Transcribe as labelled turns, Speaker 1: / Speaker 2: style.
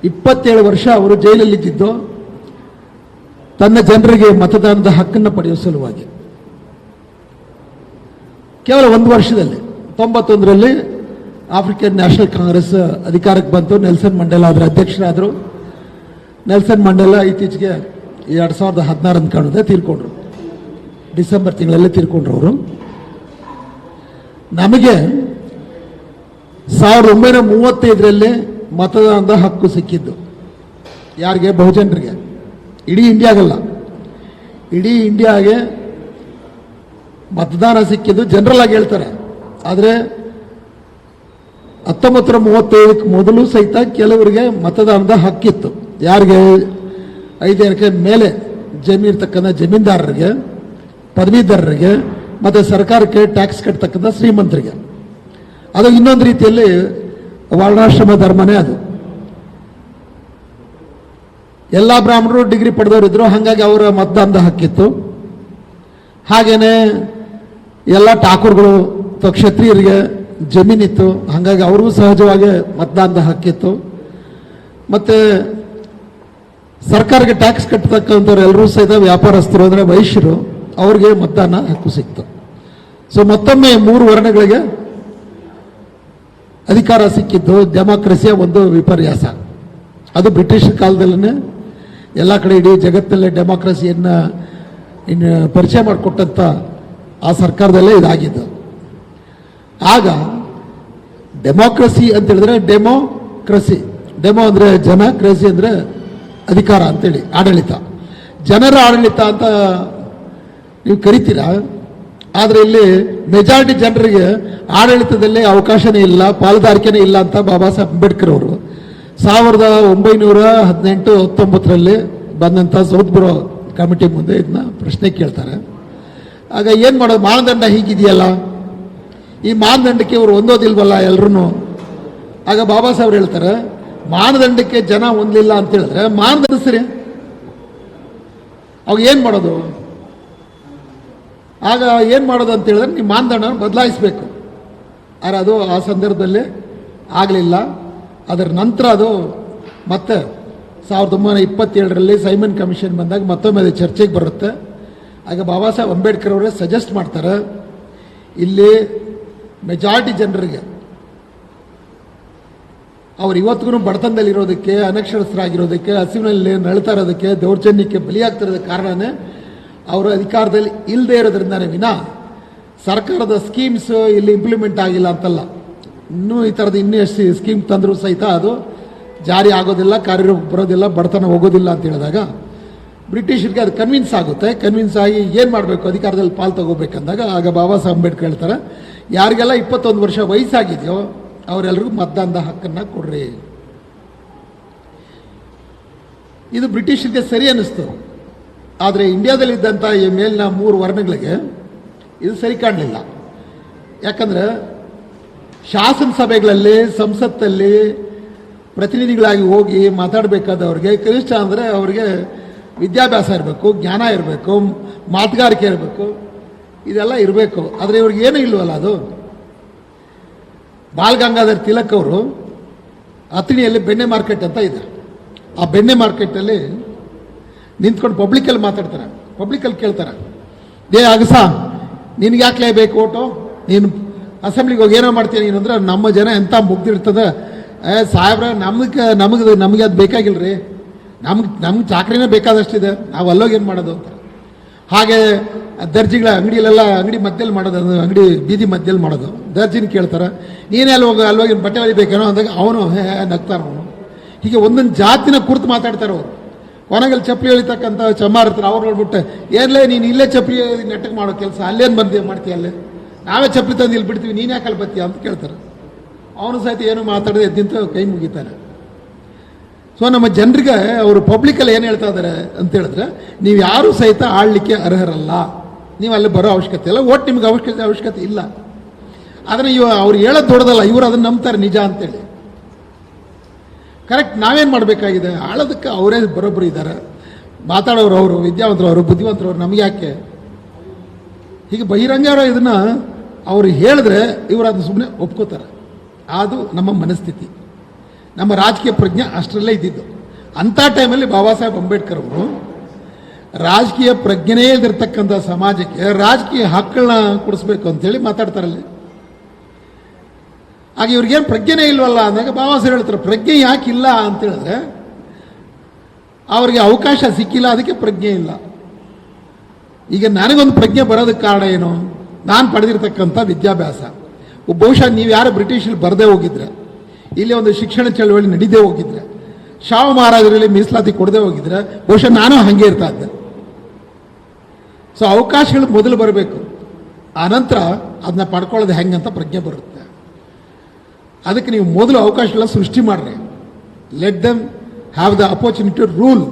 Speaker 1: 27 ವರ್ಷ ಅವರು ಜೈಲಲ್ಲಿದ್ದಿದ್ದು ತನ್ನ ಜನರಿಗೆ ಮತದಾನದ ಹಕ್ಕನ್ನು ಪಡೆಯುವ ಸಲುವಾಗಿ. ಕೇವಲ ಒಂದು ವರ್ಷದಲ್ಲಿ 91ರಲ್ಲಿ ಆಫ್ರಿಕನ್ ನ್ಯಾಷನಲ್ ಕಾಂಗ್ರೆಸ್ ಅಧಿಕಾರಕ್ಕೆ ಬಂತು. ನೆಲ್ಸನ್ ಮಂಡೇಲಾ ಅದರ ಅಧ್ಯಕ್ಷರಾದರು. ನೆಲ್ಸನ್ ಮಂಡೇಲಾ ಇತ್ತೀಚೆಗೆ 2016 ಅಂತ ಕಾಣುತ್ತೆ ತೀರ್ಕೊಂಡ್ರು. ಡಿಸೆಂಬರ್ ತಿಂಗಳಲ್ಲಿ ತೀರ್ಕೊಂಡ್ರು ಅವರು. ನಮಗೆ 1935ರಲ್ಲಿ ಮತದಾನದ ಹಕ್ಕು ಸಿಕ್ಕಿದ್ದು ಯಾರಿಗೆ? ಬಹುಜನರಿಗೆ. ಇಡೀ ಇಂಡಿಯಾಗಲ್ಲ, ಇಡೀ ಇಂಡಿಯಾಗೆ ಮತದಾನ ಸಿಕ್ಕಿದ್ದು ಜನರಲ್ ಆಗಿ ಹೇಳ್ತಾರೆ. ಆದರೆ 1935ಕ್ಕೆ ಮೊದಲು ಸಹಿತ ಕೆಲವರಿಗೆ ಮತದಾನದ ಹಕ್ಕಿತ್ತು. ಯಾರಿಗೆ? 5 ಎಕರೆ ಮೇಲೆ ಜಮೀನು ಇರ್ತಕ್ಕಂಥ ಜಮೀನ್ದಾರರಿಗೆ, ಪದವೀಧರರಿಗೆ ಮತ್ತು ಸರ್ಕಾರಕ್ಕೆ ಟ್ಯಾಕ್ಸ್ ಕಟ್ಟತಕ್ಕಂಥ ಶ್ರೀಮಂತರಿಗೆ. ಅದು ಇನ್ನೊಂದು ರೀತಿಯಲ್ಲಿ ವರ್ಣಾಶ್ರಮ ಧರ್ಮನೇ ಅದು. ಎಲ್ಲ ಬ್ರಾಹ್ಮಣರು ಡಿಗ್ರಿ ಪಡೆದವರಿದ್ರು, ಹಾಗಾಗಿ ಅವರ ಮತದಾನದ ಹಕ್ಕಿತ್ತು. ಹಾಗೇನೆ ಎಲ್ಲ ಠಾಕೂರ್ಗಳು ಅಥವಾ ಕ್ಷತ್ರಿಯರಿಗೆ ಜಮೀನಿತ್ತು, ಹಾಗಾಗಿ ಅವ್ರಿಗೂ ಸಹಜವಾಗಿ ಮತದಾನದ ಹಕ್ಕಿತ್ತು. ಮತ್ತು ಸರ್ಕಾರಕ್ಕೆ ಟ್ಯಾಕ್ಸ್ ಕಟ್ಟತಕ್ಕಂಥವ್ರು ಎಲ್ಲರೂ ಸಹಿತ ವ್ಯಾಪಾರಸ್ಥರು ಅಂದರೆ ವೈಶ್ಯರು, ಅವ್ರಿಗೆ ಮತದಾನ ಹಕ್ಕು ಸಿಕ್ತು. ಸೊ ಮತ್ತೊಮ್ಮೆ 3 ವರ್ಣಗಳಿಗೆ ಅಧಿಕಾರ ಸಿಕ್ಕಿದ್ದು ಡೆಮಾಕ್ರಸಿಯ ಒಂದು ವಿಪರ್ಯಾಸ. ಅದು ಬ್ರಿಟಿಷ್ ಕಾಲದಲ್ಲೇ ಎಲ್ಲ ಕಡೆ ಇಡೀ ಜಗತ್ತಲ್ಲೇ ಡೆಮಾಕ್ರಸಿಯನ್ನು ಪರಿಚಯ ಮಾಡಿಕೊಟ್ಟಂಥ ಆ ಸರ್ಕಾರದಲ್ಲೇ ಇದಾಗಿದ್ದು. ಆಗ ಡೆಮಾಕ್ರಸಿ ಅಂತ ಹೇಳಿದ್ರೆ ಡೆಮೋಕ್ರಸಿ, ಡೆಮೋ ಅಂದರೆ ಜನ, ಕ್ರಸಿ ಅಂದರೆ ಅಧಿಕಾರ ಅಂತೇಳಿ ಆಡಳಿತ, ಜನರ ಆಡಳಿತ ಅಂತ ನೀವು ಕರಿತೀರಾ. ಆದರೆ ಇಲ್ಲಿ ಮೆಜಾರಿಟಿ ಜನರಿಗೆ ಆಡಳಿತದಲ್ಲಿ ಅವಕಾಶನೇ ಇಲ್ಲ, ಪಾಲುದಾರಿಕೆನೇ ಇಲ್ಲ ಅಂತ ಬಾಬಾ ಸಾಹೇಬ್ ಅಂಬೇಡ್ಕರ್ ಅವರು 1918-19 ಬಂದಂಥ ಸೌತ್ ಬ್ರೋ ಕಮಿಟಿ ಮುಂದೆ ಇದನ್ನ ಪ್ರಶ್ನೆ ಕೇಳ್ತಾರೆ. ಆಗ ಏನು ಮಾಡೋದು? ಮಾನದಂಡ ಹೀಗಿದೆಯಲ್ಲ, ಈ ಮಾನದಂಡಕ್ಕೆ ಇವರು ಹೊಂದೋದಿಲ್ವಲ್ಲ ಎಲ್ಲರೂ. ಆಗ ಬಾಬಾ ಸಾಹೇಬ್ರು ಹೇಳ್ತಾರೆ, ಮಾನದಂಡಕ್ಕೆ ಜನ ಹೊಂದಲಿಲ್ಲ ಅಂತ ಹೇಳಿದ್ರೆ ಮಾನದಂಡ ಸರಿ, ಅವಾಗ ಏನು ಮಾಡೋದು? ಆಗ ಏನು ಮಾಡೋದು ಅಂತ ಹೇಳಿದ್ರೆ ನೀವು ಮಾನದಂಡ ಬದಲಾಯಿಸಬೇಕು. ಆದರೆ ಅದು ಆ ಸಂದರ್ಭದಲ್ಲಿ ಆಗಲಿಲ್ಲ. ಅದರ ನಂತರ ಅದು ಮತ್ತೆ 1927ರಲ್ಲಿ ಸೈಮನ್ ಕಮಿಷನ್ ಬಂದಾಗ ಮತ್ತೊಮ್ಮೆ ಅದು ಚರ್ಚೆಗೆ ಬರುತ್ತೆ. ಆಗ ಬಾಬಾ ಸಾಹೇಬ್ ಅಂಬೇಡ್ಕರ್ ಅವರೇ ಸಜೆಸ್ಟ್ ಮಾಡ್ತಾರೆ, ಇಲ್ಲಿ ಮೆಜಾರಿಟಿ ಜನರಿಗೆ ಅವ್ರು ಇವತ್ತಿಗೂ ಬಡತನದಲ್ಲಿರೋದಕ್ಕೆ, ಅನಕ್ಷರಸ್ಥರಾಗಿರೋದಕ್ಕೆ, ಹಸಿವಿನಲ್ಲಿ ನಳ್ತಾ ಇರೋದಕ್ಕೆ, ದೌರ್ಜನ್ಯಕ್ಕೆ ಬಲಿಯಾಗ್ತಿರೋದಕ್ಕೆ ಕಾರಣನೇ ಅವರು ಅಧಿಕಾರದಲ್ಲಿ ಇಲ್ಲದೆ ಇರೋದ್ರಿಂದಾನೇ ವಿನಾ ಸರ್ಕಾರದ ಸ್ಕೀಮ್ಸ್ ಇಲ್ಲಿ ಇಂಪ್ಲಿಮೆಂಟ್ ಆಗಿಲ್ಲ ಅಂತಲ್ಲ. ಇನ್ನೂ ಈ ಥರದ ಇನ್ನೂ ಎಷ್ಟು ಸ್ಕೀಮ್ ತಂದರೂ ಸಹಿತ ಅದು ಜಾರಿ ಆಗೋದಿಲ್ಲ, ಕಾರ್ಯರೂಪಕ್ಕೆ ಬರೋದಿಲ್ಲ, ಬಡತನ ಹೋಗೋದಿಲ್ಲ ಅಂತ ಹೇಳಿದಾಗ ಬ್ರಿಟಿಷರಿಗೆ ಅದು ಕನ್ವಿನ್ಸ್ ಆಗುತ್ತೆ. ಕನ್ವಿನ್ಸ್ ಆಗಿ ಏನು ಮಾಡಬೇಕು, ಅಧಿಕಾರದಲ್ಲಿ ಪಾಲು ತಗೋಬೇಕಂದಾಗ ಆಗ ಬಾಬಾ ಸಾಹೇಬ್ ಅಂಬೇಡ್ಕರ್ ಹೇಳ್ತಾರೆ, ಯಾರಿಗೆಲ್ಲ 21 ವರ್ಷ ವಯಸ್ಸಾಗಿದೆಯೋ ಅವರೆಲ್ಲರಿಗೂ ಮತದಾನದ ಹಕ್ಕನ್ನು ಕೊಡ್ರಿ. ಇದು ಬ್ರಿಟಿಷರಿಗೆ ಸರಿ ಅನ್ನಿಸ್ತು. ಆದರೆ ಇಂಡಿಯಾದಲ್ಲಿದ್ದಂಥ ಈ ಮೇಲಿನ 3 ವರ್ಣಗಳಿಗೆ ಇದು ಸರಿ ಕಾಣಲಿಲ್ಲ. ಯಾಕಂದರೆ ಶಾಸನ ಸಭೆಗಳಲ್ಲಿ, ಸಂಸತ್ತಲ್ಲಿ ಪ್ರತಿನಿಧಿಗಳಾಗಿ ಹೋಗಿ ಮಾತಾಡಬೇಕಾದವ್ರಿಗೆ ಕನಿಷ್ಠ ಅಂದರೆ ಅವರಿಗೆ ವಿದ್ಯಾಭ್ಯಾಸ ಇರಬೇಕು, ಜ್ಞಾನ ಇರಬೇಕು, ಮಾತುಗಾರಿಕೆ ಇರಬೇಕು, ಇದೆಲ್ಲ ಇರಬೇಕು. ಆದರೆ ಇವ್ರಿಗೆ ಏನೂ ಇಲ್ವಲ್ಲ. ಅದು ಬಾಲ್ ಗಂಗಾಧರ್ ತಿಲಕ್ ಅವರು ಅಥಣಿಯಲ್ಲಿ ಬೆಣ್ಣೆ ಮಾರ್ಕೆಟ್ ಅಂತ ಇದೆ. ಆ ಬೆಣ್ಣೆ ಮಾರ್ಕೆಟಲ್ಲಿ ನಿಂತ್ಕೊಂಡು ಪಬ್ಲಿಕಲ್ಲಿ ಮಾತಾಡ್ತಾರೆ. ಪಬ್ಲಿಕಲ್ಲಿ ಕೇಳ್ತಾರೆ, ಅಗಸ ನಿನ್ಗೆ ಯಾಕೆ ಬೇಕು ಓಟು, ನೀನು ಅಸೆಂಬ್ಲಿಗೆ ಹೋಗಿ ಏನೋ ಮಾಡ್ತೀನಿ ನೀನು ಅಂದರೆ, ನಮ್ಮ ಜನ ಎಂಥ ಮುಗ್ದಿರ್ತದೆ, ಸಾಹೇಬ್ರ ನಮಗೆ ಅದು ಬೇಕಾಗಿಲ್ಲ ರೀ, ನಮ್ಗೆ ಚಾಕ್ರಿನೇ ಬೇಕಾದಷ್ಟಿದೆ, ನಾವು ಅಲ್ಲೋಗಿ ಏನು ಮಾಡೋದು ಅಂತ. ಹಾಗೆ ದರ್ಜಿಗಳ ಅಂಗಡಿಯಲ್ಲೆಲ್ಲ ಅಂಗಡಿ ಮಧ್ಯದಲ್ಲಿ ಮಾಡೋದು, ಅಂಗಡಿ ಬೀದಿ ಮಧ್ಯದಲ್ಲಿ ಮಾಡೋದು. ದರ್ಜಿನ ಕೇಳ್ತಾರೆ, ನೀನೇ ಅಲ್ಲೋಗಿ ಬಟ್ಟೆ ಹೊಲಿಬೇಕೇನೋ ಅಂದಾಗ ಅವನು ನಗ್ತಾನೆ. ಅವನು ಹೀಗೆ ಒಂದೊಂದು ಜಾತಿನ ಕುರಿತು ಮಾತಾಡ್ತಾರೆ ಅವರು. ಒಣಗಲ್ಲಿ ಚಪ್ಪಲಿ ಎಳಿತಕ್ಕಂಥ ಚಮ್ಮಾರ್ ಇರ್ತಾರೆ, ಅವ್ರು ನೋಡ್ಬಿಟ್ಟೆ ಏನ್ಲೇ ನೀನು ಇಲ್ಲೇ ಚಪ್ಪಲಿ ನೆಟ್ಟಗೆ ಮಾಡೋ ಕೆಲಸ, ಅಲ್ಲೇನು ಮಾಡ್ತೀಯ, ಅಲ್ಲೇ ನಾವೇ ಚಪ್ಪಲಿ ತಂದು ಇಲ್ಲಿ ಬಿಡ್ತೀವಿ, ನೀನು ಯಾಕೆ ಅಲ್ಲಿ ಬರ್ತೀಯ ಅಂತ ಕೇಳ್ತಾರೆ. ಅವನು ಸಹಿತ ಏನು ಮಾತಾಡದೆ ಎದ್ದಿಂತ ಕೈ ಮುಗಿತಾನೆ. ಸೊ ನಮ್ಮ ಜನರಿಗೆ ಅವರು ಪಬ್ಲಿಕಲ್ಲಿ ಏನು ಹೇಳ್ತಾ ಇದ್ದಾರೆ ಅಂತ ಹೇಳಿದ್ರೆ, ನೀವು ಯಾರೂ ಸಹಿತ ಆಳಲಿಕ್ಕೆ ಅರ್ಹರಲ್ಲ, ನೀವು ಅಲ್ಲಿ ಬರೋ ಅವಶ್ಯಕತೆ ಇಲ್ಲ, ಒಟ್ಟು ನಿಮ್ಗೆ ಅವಶ್ಯಕತೆ ಇಲ್ಲ. ಆದರೆ ಅವ್ರು ಹೇಳೋದು ದೊಡ್ಡದಲ್ಲ, ಇವರು ಅದನ್ನು ನಂಬ್ತಾರೆ ನಿಜ ಅಂತೇಳಿ. ಕರೆಕ್ಟ್. ನಾವೇನು ಮಾಡಬೇಕಾಗಿದೆ? ಆಳೋದಕ್ಕೆ ಅವರೇ ಬರೋಬ್ಬರು ಇದ್ದಾರೆ, ಮಾತಾಡೋರು ಅವರು, ವಿದ್ಯಾವಂತರು ಅವರು, ಬುದ್ಧಿವಂತರು ಅವರು, ನಮಗೆ ಯಾಕೆ? ಹೀಗೆ ಬಹಿರಂಗ ಇದನ್ನು ಅವರು ಹೇಳಿದ್ರೆ ಇವರು ಅದನ್ನು ಸುಮ್ಮನೆ ಒಪ್ಕೋತಾರೆ. ಅದು ನಮ್ಮ ಮನಸ್ಥಿತಿ. ನಮ್ಮ ರಾಜಕೀಯ ಪ್ರಜ್ಞೆ ಅಷ್ಟರಲ್ಲೇ ಇದ್ದಿದ್ದು. ಅಂಥ ಟೈಮಲ್ಲಿ ಬಾಬಾ ಸಾಹೇಬ್ ಅಂಬೇಡ್ಕರ್ ಅವರು ರಾಜಕೀಯ ಪ್ರಜ್ಞೆನೇ ಇಲ್ದಿರ್ತಕ್ಕಂಥ ಸಮಾಜಕ್ಕೆ ರಾಜಕೀಯ ಹಕ್ಕುಗಳನ್ನ ಕೊಡಿಸ್ಬೇಕು ಅಂತೇಳಿ ಮಾತಾಡ್ತಾರಲ್ಲಿ. ಹಾಗೆ ಇವ್ರಿಗೇನು ಪ್ರಜ್ಞೆನೇ ಇಲ್ವಲ್ಲ ಅಂದಾಗ ಬಾಬಾ ಸಾಹೇಬ್ ಹೇಳ್ತಾರೆ, ಪ್ರಜ್ಞೆ ಯಾಕಿಲ್ಲ ಅಂತ ಹೇಳಿದ್ರೆ ಅವರಿಗೆ ಅವಕಾಶ ಸಿಕ್ಕಿಲ್ಲ, ಅದಕ್ಕೆ ಪ್ರಜ್ಞೆ ಇಲ್ಲ. ಈಗ ನನಗೊಂದು ಪ್ರಜ್ಞೆ ಬರೋದಕ್ಕೆ ಕಾರಣ ಏನು? ನಾನು ಪಡೆದಿರ್ತಕ್ಕಂಥ ವಿದ್ಯಾಭ್ಯಾಸ. ಬಹುಶಃ ನೀವು ಯಾರು ಬ್ರಿಟಿಷಲ್ಲಿ ಬರದೇ ಹೋಗಿದ್ರೆ, ಇಲ್ಲಿ ಒಂದು ಶಿಕ್ಷಣ ಚಳವಳಿ ನಡೀದೇ ಹೋಗಿದ್ರೆ, ಶಾವು ಮಹಾರಾಜರಲ್ಲಿ ಮೀಸಲಾತಿ ಕೊಡದೆ ಹೋಗಿದ್ರೆ ಬಹುಶಃ ನಾನು ಹಾಗೆ ಇರ್ತಾ ಇದ್ದೆ. ಸೊ ಅವಕಾಶಗಳು ಮೊದಲು ಬರಬೇಕು, ಆನಂತರ ಅದನ್ನ ಪಡ್ಕೊಳ್ಳೋದು ಹೆಂಗಂತ ಪ್ರಜ್ಞೆ ಬರುತ್ತೆ. ಅದಕ್ಕೆ ನೀವು ಮೊದಲು ಅವಕಾಶಗಳ ಸೃಷ್ಟಿ ಮಾಡ್ರಿ. Let them have the opportunity to rule.